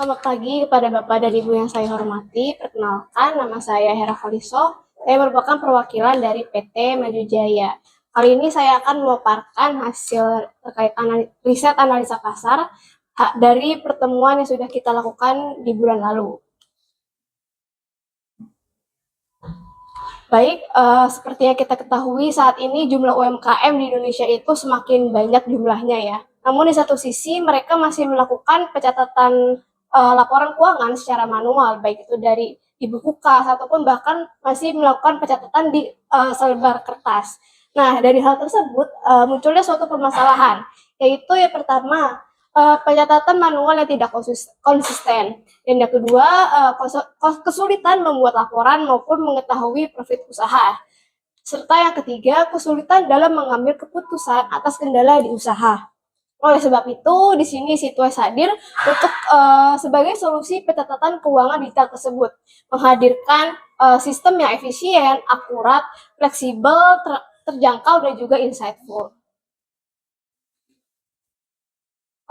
Selamat pagi kepada Bapak dan Ibu yang saya hormati. Perkenalkan, nama saya Hera Khaliso. Saya merupakan perwakilan dari PT Maju Jaya. Kali ini saya akan memaparkan hasil terkait riset analisa pasar dari pertemuan yang sudah kita lakukan di bulan lalu. Baik, seperti yang kita ketahui saat ini jumlah UMKM di Indonesia itu semakin banyak jumlahnya ya. Namun di satu sisi mereka masih melakukan pencatatan laporan keuangan secara manual, baik itu dari di buku kas ataupun bahkan masih melakukan pencatatan di selebar kertas. Nah, dari hal tersebut munculnya suatu permasalahan, yaitu yang pertama pencatatan manual yang tidak konsisten. Dan yang kedua, kesulitan membuat laporan maupun mengetahui profit usaha. Serta yang ketiga, kesulitan dalam mengambil keputusan atas kendala di usaha. Oleh sebab itu, di sini Sitwise hadir untuk sebagai solusi pencatatan keuangan digital tersebut, menghadirkan sistem yang efisien, akurat, fleksibel, terjangkau, dan juga insightful.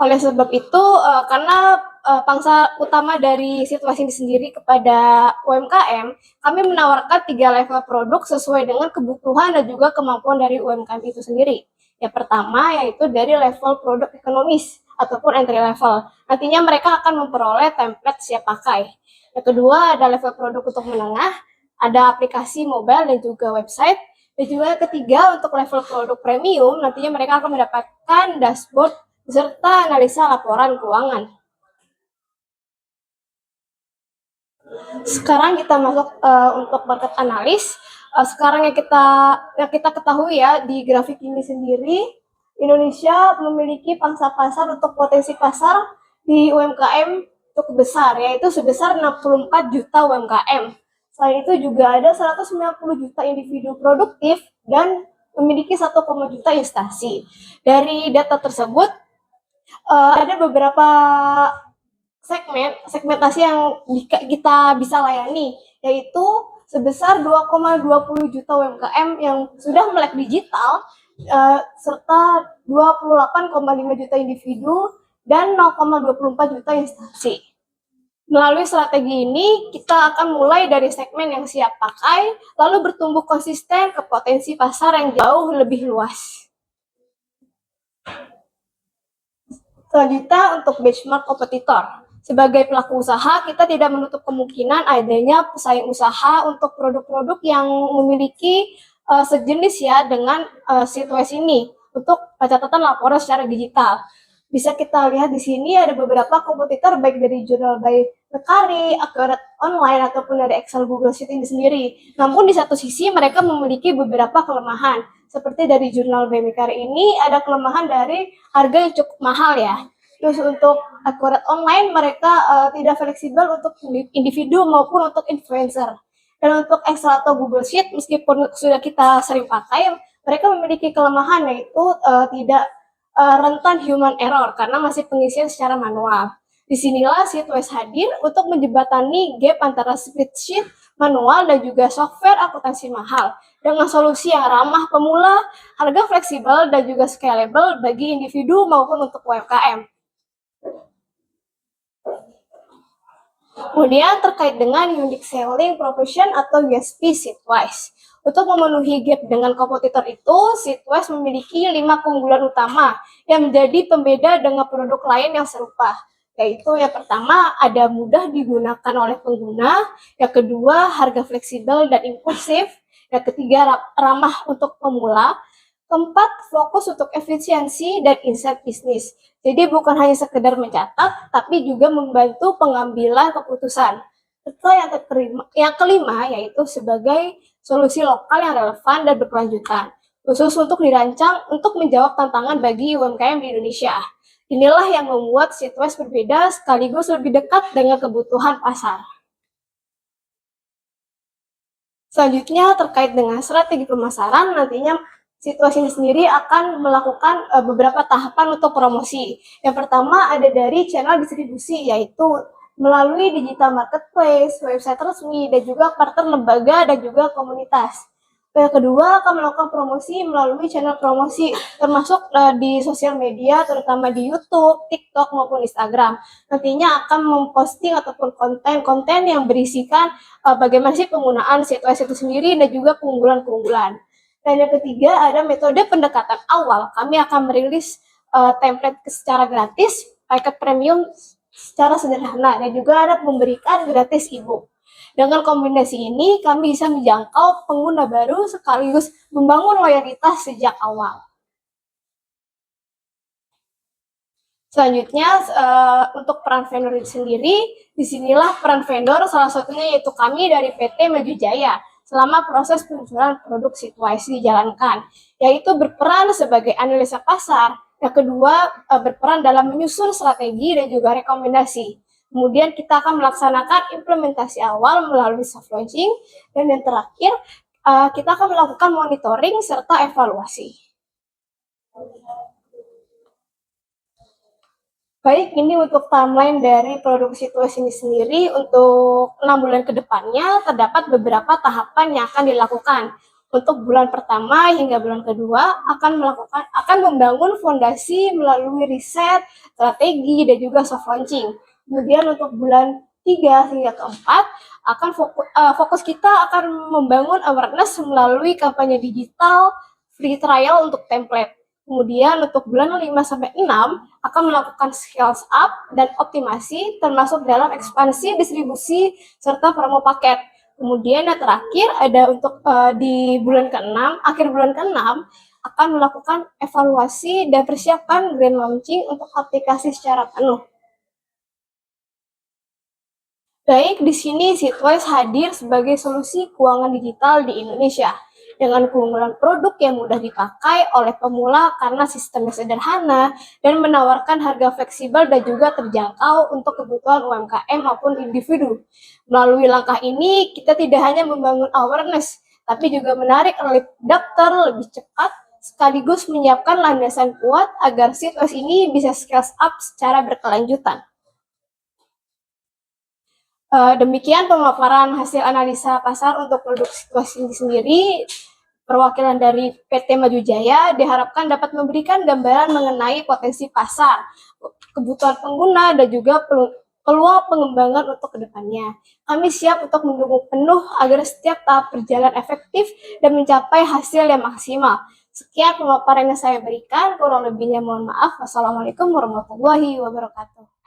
Oleh sebab itu, karena pangsa utama dari situasi ini sendiri kepada UMKM, kami menawarkan 3 level produk sesuai dengan kebutuhan dan juga kemampuan dari UMKM itu sendiri. Yang pertama yaitu dari level produk ekonomis ataupun entry level. Nantinya mereka akan memperoleh template siap pakai. Yang kedua ada level produk untuk menengah, ada aplikasi mobile dan juga website. Dan juga yang ketiga untuk level produk premium, nantinya mereka akan mendapatkan dashboard serta analisa laporan keuangan. Sekarang kita masuk untuk market analis. Sekarang yang kita ketahui ya di grafik ini sendiri, Indonesia memiliki pangsa pasar untuk potensi pasar di UMKM cukup besar, yaitu sebesar 64 juta UMKM. Selain itu juga ada 190 juta individu produktif dan memiliki 1, juta instansi. Dari data tersebut, ada beberapa segmentasi yang kita bisa layani, yaitu sebesar 2,20 juta UMKM yang sudah melek digital, serta 28,5 juta individu dan 0,24 juta instansi. Melalui strategi ini, kita akan mulai dari segmen yang siap pakai, lalu bertumbuh konsisten ke potensi pasar yang jauh lebih luas. Selanjutnya untuk benchmark kompetitor. Sebagai pelaku usaha, kita tidak menutup kemungkinan adanya pesaing usaha untuk produk-produk yang memiliki sejenis ya dengan situasi ini untuk pencatatan laporan secara digital. Bisa kita lihat di sini ada beberapa kompetitor baik dari Jurnal by Mercari, Accurate Online ataupun dari Excel Google Sheet ini sendiri. Namun di satu sisi mereka memiliki beberapa kelemahan. Seperti dari Jurnal by Mercari ini ada kelemahan dari harga yang cukup mahal ya. Terus untuk Accurate Online mereka tidak fleksibel untuk individu maupun untuk influencer. Dan untuk Excel atau Google Sheet meskipun sudah kita sering pakai, mereka memiliki kelemahan yaitu tidak rentan human error karena masih pengisian secara manual. Disinilah Sitwise hadir untuk menjembatani gap antara spreadsheet manual dan juga software akuntansi mahal dengan solusi yang ramah pemula, harga fleksibel, dan juga scalable bagi individu maupun untuk UMKM. Kemudian terkait dengan unique selling proposition atau USP Sitwise. Untuk memenuhi gap dengan kompetitor itu, Sitwise memiliki 5 keunggulan utama yang menjadi pembeda dengan produk lain yang serupa. Yaitu yang pertama, ada mudah digunakan oleh pengguna, yang kedua, harga fleksibel dan inklusif, yang ketiga, ramah untuk pemula, keempat, fokus untuk efisiensi dan insight bisnis. Jadi bukan hanya sekedar mencatat, tapi juga membantu pengambilan keputusan. Serta yang kelima yaitu sebagai solusi lokal yang relevan dan berkelanjutan, khusus untuk dirancang untuk menjawab tantangan bagi UMKM di Indonesia. Inilah yang membuat Sitwise berbeda sekaligus lebih dekat dengan kebutuhan pasar. Selanjutnya terkait dengan strategi pemasaran, nantinya Sitwise ini sendiri akan melakukan beberapa tahapan untuk promosi. Yang pertama ada dari channel distribusi, yaitu melalui digital marketplace, website resmi, dan juga partner lembaga dan juga komunitas. Yang kedua akan melakukan promosi melalui channel promosi, termasuk di sosial media, terutama di YouTube, TikTok maupun Instagram. Nantinya akan memposting ataupun konten-konten yang berisikan bagaimana sih penggunaan CTOS itu sendiri dan juga keunggulan-keunggulan. Dan yang ketiga ada metode pendekatan awal. Kami akan merilis template secara gratis, paket premium secara sederhana, dan juga ada memberikan gratis ebook. Dengan kombinasi ini, kami bisa menjangkau pengguna baru sekaligus membangun loyalitas sejak awal. Selanjutnya, untuk peran vendor sendiri, disinilah peran vendor salah satunya yaitu kami dari PT Maju Jaya selama proses peluncuran produk situasi dijalankan, yaitu berperan sebagai analisa pasar, yang kedua berperan dalam menyusun strategi dan juga rekomendasi. Kemudian kita akan melaksanakan implementasi awal melalui soft launching, dan yang terakhir kita akan melakukan monitoring serta evaluasi. Baik, ini untuk timeline dari produk situasi ini sendiri. Untuk 6 bulan ke depannya terdapat beberapa tahapan yang akan dilakukan. Untuk bulan pertama hingga bulan kedua akan membangun fondasi melalui riset, strategi, dan juga soft launching. Kemudian untuk bulan 3 hingga keempat akan fokus kita akan membangun awareness melalui kampanye digital, free trial untuk template. Kemudian untuk bulan 5 sampai 6 akan melakukan scale up dan optimasi termasuk dalam ekspansi distribusi serta promo paket. Kemudian yang terakhir ada untuk di bulan ke-6, akhir bulan ke-6 akan melakukan evaluasi dan persiapan grand launching untuk aplikasi secara penuh. Baik, di sini Sitwise hadir sebagai solusi keuangan digital di Indonesia dengan keunggulan produk yang mudah dipakai oleh pemula karena sistemnya sederhana dan menawarkan harga fleksibel dan juga terjangkau untuk kebutuhan UMKM maupun individu. Melalui langkah ini, kita tidak hanya membangun awareness, tapi juga menarik early adopter lebih cepat sekaligus menyiapkan landasan kuat agar Sitwise ini bisa scale up secara berkelanjutan. Demikian pemaparan hasil analisa pasar untuk produk situasi ini sendiri. Perwakilan dari PT Maju Jaya diharapkan dapat memberikan gambaran mengenai potensi pasar, kebutuhan pengguna, dan juga peluang pengembangan untuk kedepannya. Kami siap untuk mendukung penuh agar setiap tahap berjalan efektif dan mencapai hasil yang maksimal. Sekian pemaparan yang saya berikan, kurang lebihnya mohon maaf. Wassalamualaikum warahmatullahi wabarakatuh.